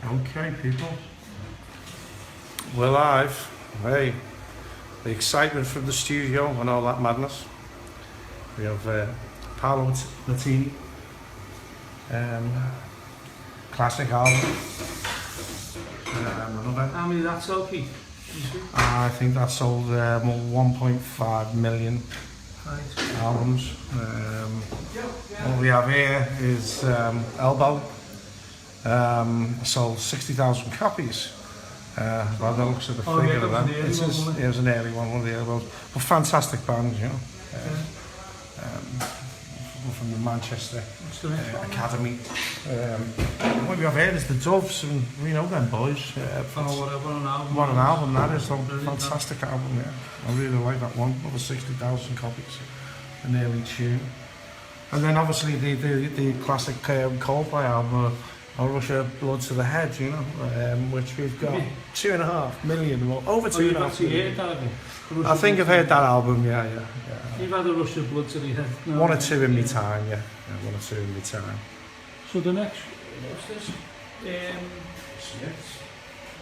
Okay, people. We're live. Hey, the excitement from the studio and all that madness. We have Parr Street classic album. Another. How many that sold, Keith? I think that sold 1.5 million albums. What we have here is Elbow. Sold 60,000 copies. By the looks of the figure of that. It was an early one of the Elbows. But fantastic bands, you know. From the Manchester Academy. What we have here is the Doves, and we know them boys. What an album that is! Fantastic album, yeah. I really like that one. Over 60,000 copies. An early tune. And then obviously the classic Coldplay album, Russia Blood to the Head, you know, which we've got 2.5 million, or over 2.5 million. I think I've heard that album, yeah. You've had a Rush of Blood to the Head. No, one or two in my time, yeah. One or two in my time. So the next, what's this? Smiths.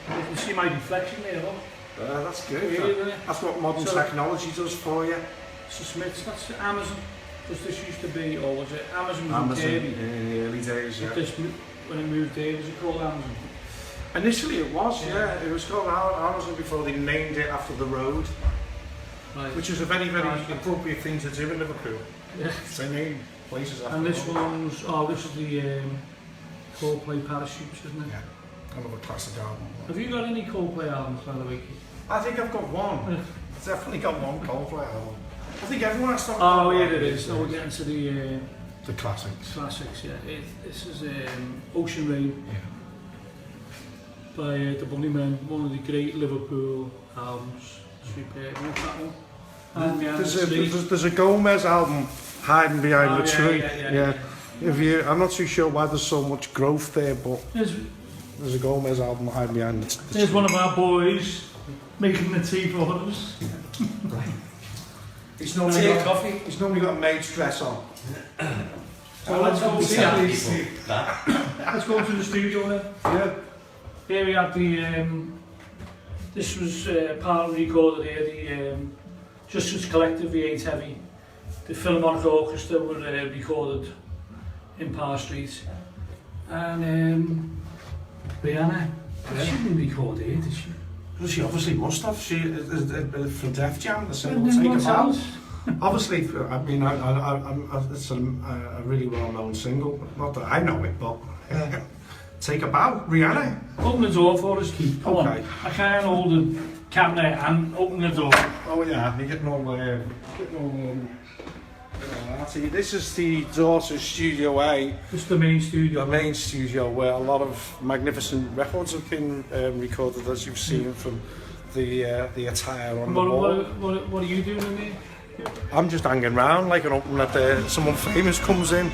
You can see my reflection there, look. That's good. That's what modern technology does for you. So Smiths, that's Amazon. Because this used to be, or was it Amazon? Amazon in the early days, yeah. When it moved there, was it called Amazon? Initially it was, yeah. It was called Amazon before they named it after the road. Right. Which is a very, very appropriate thing to do in Liverpool. Yeah. They name places after. And this one's, this is the Coldplay Parachutes, isn't it? Yeah. Another classic album. Have you got any Coldplay albums, by the way? I think I've got one. I've definitely got one Coldplay album. I think everyone has to. Oh, yeah, it is. So we're getting to the classics. Classics, yeah. This is Ocean Rain. Yeah. By the Bunnymen, one of the great Liverpool albums. Superb. What's that one? There's a Gomez album hiding behind the tree. Yeah. I'm not too sure why there's so much growth there, but there's a Gomez album hiding behind the tree. There's one of our boys making the tea for us. He's normally got a maid's dress on. So let's go to the studio then. Yeah. Here we have the. This was partly recorded here. The Justice Collective, the 8 Heavy, the Philharmonic Orchestra were recorded in Parr Street, and Rihanna. She didn't record here, did she? Well, she obviously must have. She for Def Jam, the single "Take a Bow." Obviously, I mean, it's a really well-known single. Not that I know it, but "Take a Bow," Rihanna. Open the door for us, Keith. Come on. I can't hold the camera and open the door. Oh yeah, you're getting all This is the daughter Studio A. This is the main studio. The main studio where a lot of magnificent records have been recorded, as you've seen from the attire on the wall. What are you doing in there? I'm just hanging around like an open that someone famous comes in.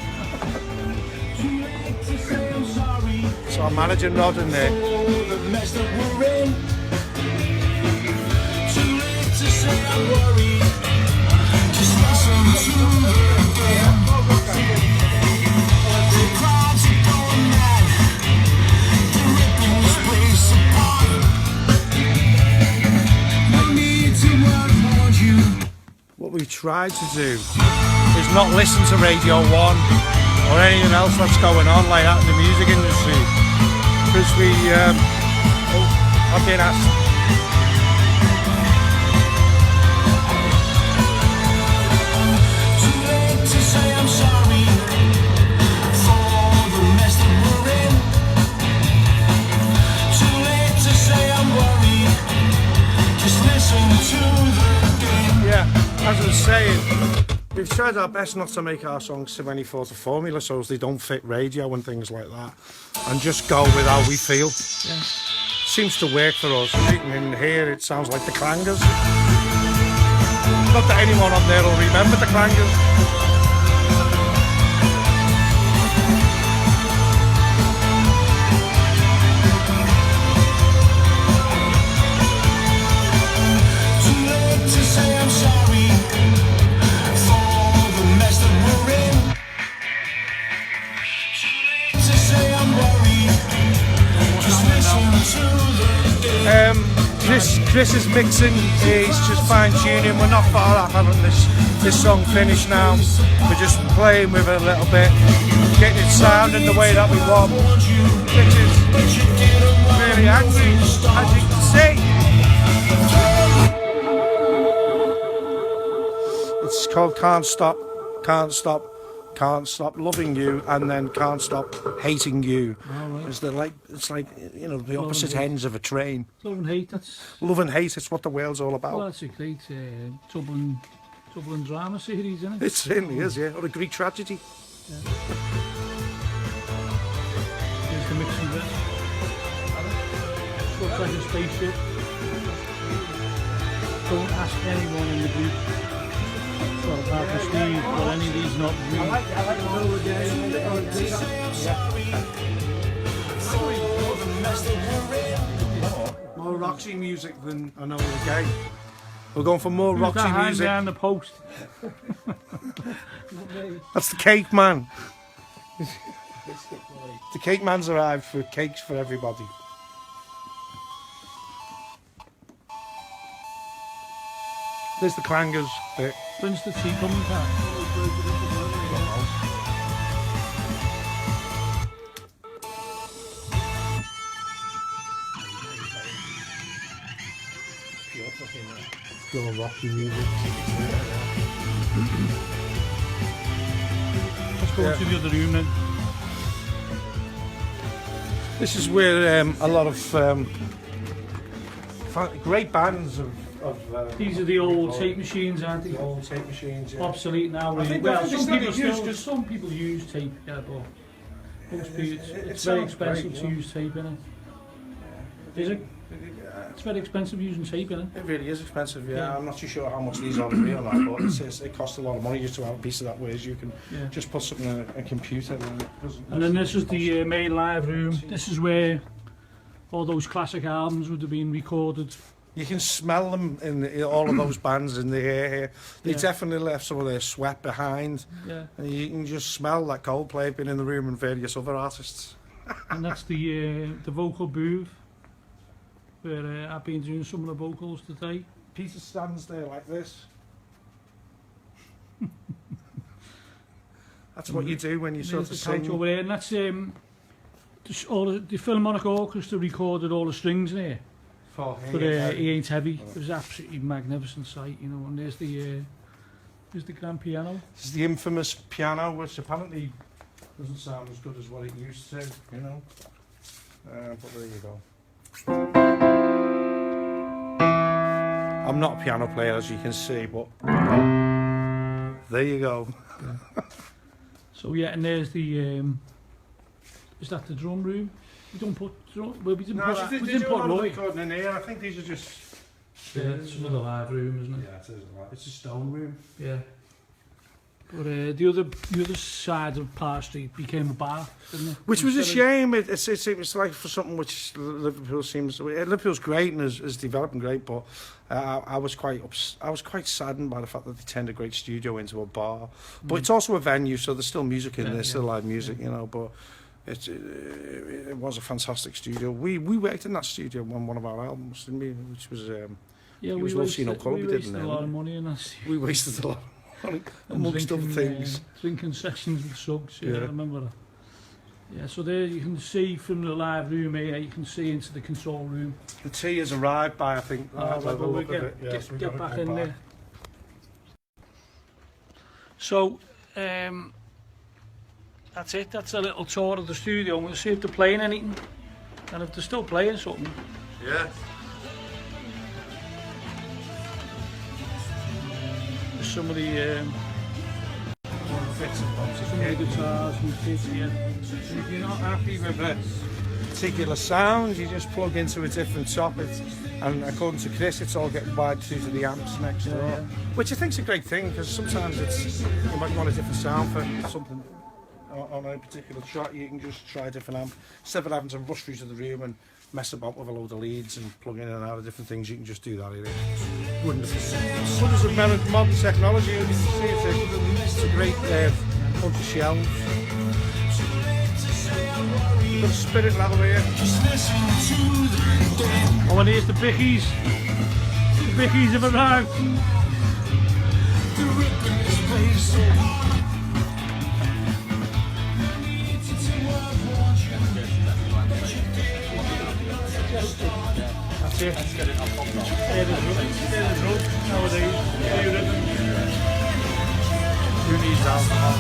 So I'm managing Rod in there. What we tried to do is not listen to Radio 1 or anything else that's going on like that in the music industry, because I've been asked. As I was saying, we've tried our best not to make our songs to any sort of formula so as they don't fit radio and things like that, and just go with how we feel. Yeah. Seems to work for us. In here it sounds like the Clangers. Not that anyone on there will remember the Clangers. Say I'm sorry for the mess that Chris is mixing, he's just fine-tuning. We're not far off having this song finished now. We're just playing with it a little bit, getting it sounding the way that we want, which is really angry, as you can see. It's called Can't Stop, Can't Stop, Can't Stop Loving You, and then Can't Stop Hating You. Right. It's like you know, the opposite ends of a train. Love and hate, Love and hate, it's what the world's all about. well, that's a great Dublin drama series, isn't it? It certainly is, yeah. Or a Greek tragedy. Yeah. Here's the mixing bit. Looks like a spaceship. Don't ask anyone in the group. Well, apart from Steve, or any of these not me. More Roxy music than I know the game. We're going for more Roxy Hand music. down the post. That's the cake man. The cake man's arrived for cakes for everybody. There's the clangers bit. When's the tea coming back? Go on Roxy music. Let's go to the other room then. This is where a lot of great bands of These are the old tape machines, aren't they? old tape machines. Yeah. Obsolete now, really. think Well, they're some still people used, still, 'cause some people use tape, yeah, but most people, It it's very sounds expensive great, to yeah. use tape, innit? Is it? It's very expensive using tape, innit? It really is expensive, yeah. Yeah. I'm not too sure how much these are in real life, but it costs a lot of money just to have a piece of that, whereas you can Yeah. just put something in a computer and it doesn't. And then this is the main live room. This is where all those classic albums would have been recorded. You can smell them in all of those bands in the air here. They Yeah. definitely left some of their sweat behind, Yeah. and you can just smell that Coldplay been in the room and various other artists. And that's the vocal booth where I've been doing some of the vocals today. Peter stands there like this. That's what you do when you sort There's of the couch sing. over there, and that's the Philharmonic Orchestra recorded all the strings in here. For But he ain't heavy. It was absolutely magnificent sight, you know. And there's the grand piano. This is the infamous piano, which apparently doesn't sound as good as what it used to, you know. But there you go. I'm not a piano player, as you can see, but there you go. So yeah, and there's the is that the drum room? We don't put drum. Well, we didn't put Roy. recording in here. I think these are just. Yeah, it's another live room, isn't it? Yeah, it is. It's a stone room. Yeah. But the other side of Parr Street became a bar, didn't it? Which was a Instead of- shame. It's like for something which Liverpool seems. Liverpool's great and is developing great, but I was quite saddened by the fact that they turned a great studio into a bar. But it's also a venue, so there's still music in there, still live music, you know. But it was a fantastic studio. We worked in that studio on one of our albums, didn't we? Which was Yeah, it was Love Seen No Colour we did in there. a lot of money in that. We wasted a lot of money amongst other things. Drinking sessions with Suggs, yeah, Yeah. I remember that. Yeah, so there you can see from the live room here, you can see into the control room. The tea has arrived by, I think. We'll get back in there. So, that's it. That's a little tour of the studio. I'm going to see if they're playing anything, and if they're still playing something. Yeah. There's some of the guitars and kids here. If you're not happy with a particular sound, you just plug into a different socket, and according to Chris, it's all getting wired through to the amps next door, which I think's a great thing, because sometimes you might want a different sound for something on a particular track. You can just try a different amp instead of having to rush through to the room and mess about with a load of leads and plug in and out of different things. You can just do that here. Wonderful. Wonders of modern technology. You can see it's a great bunch of shelves. Got a spirit level here. Oh, and here's the Bickies. The Bickies have arrived. That's it. Let's get it up now. Nowadays. Who needs alcohol?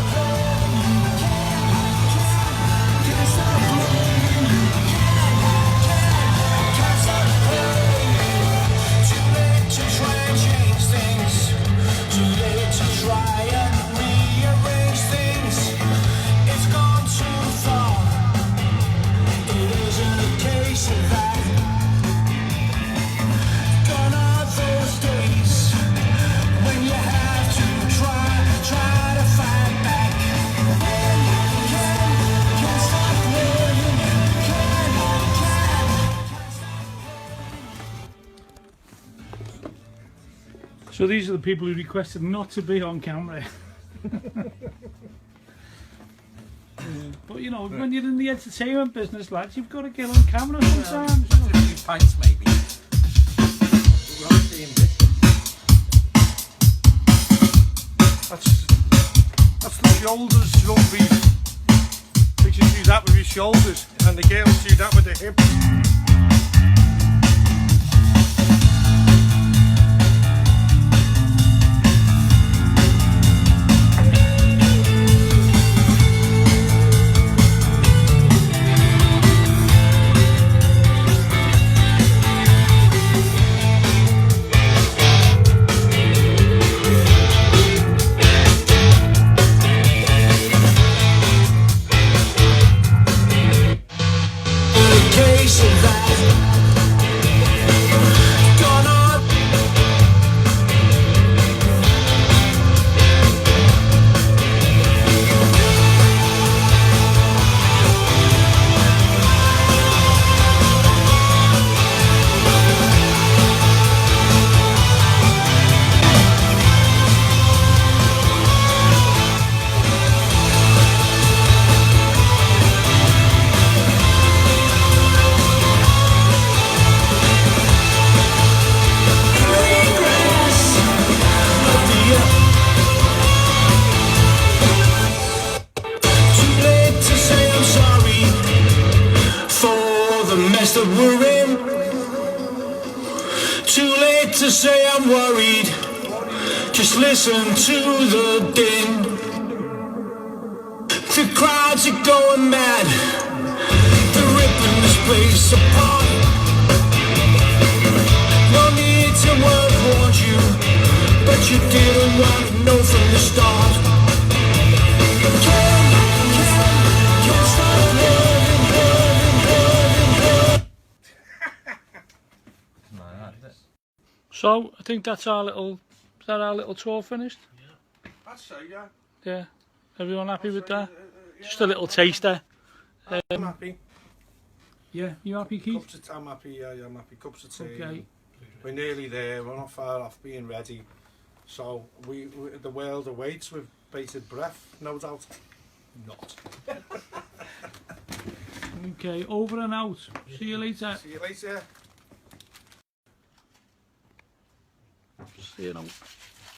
So these are the people who requested not to be on camera. But you know, when you're in the entertainment business, lads, you've got to get on camera sometimes. A few pints maybe. That's the shoulders rugby. Which you do that with your shoulders, and the girls do that with their hips. That we're in. Too late to say I'm worried. Just listen to the din. The crowds are going mad. They're ripping this place apart. No need to warn you, but you didn't want to know from the start. Can't stop loving. So I think that's our little, is that our little tour finished? Yeah. I'd say, yeah. Yeah. Everyone happy with that? Yeah. Just a little taster. I'm happy. Yeah, you happy, Keith? Cups of tea, I'm happy, yeah, I'm happy. Cups of tea. Okay. We're nearly there, we're not far off being ready. So the world awaits with bated breath, no doubt. Not. Okay, over and out. See you later. See you later. See you now.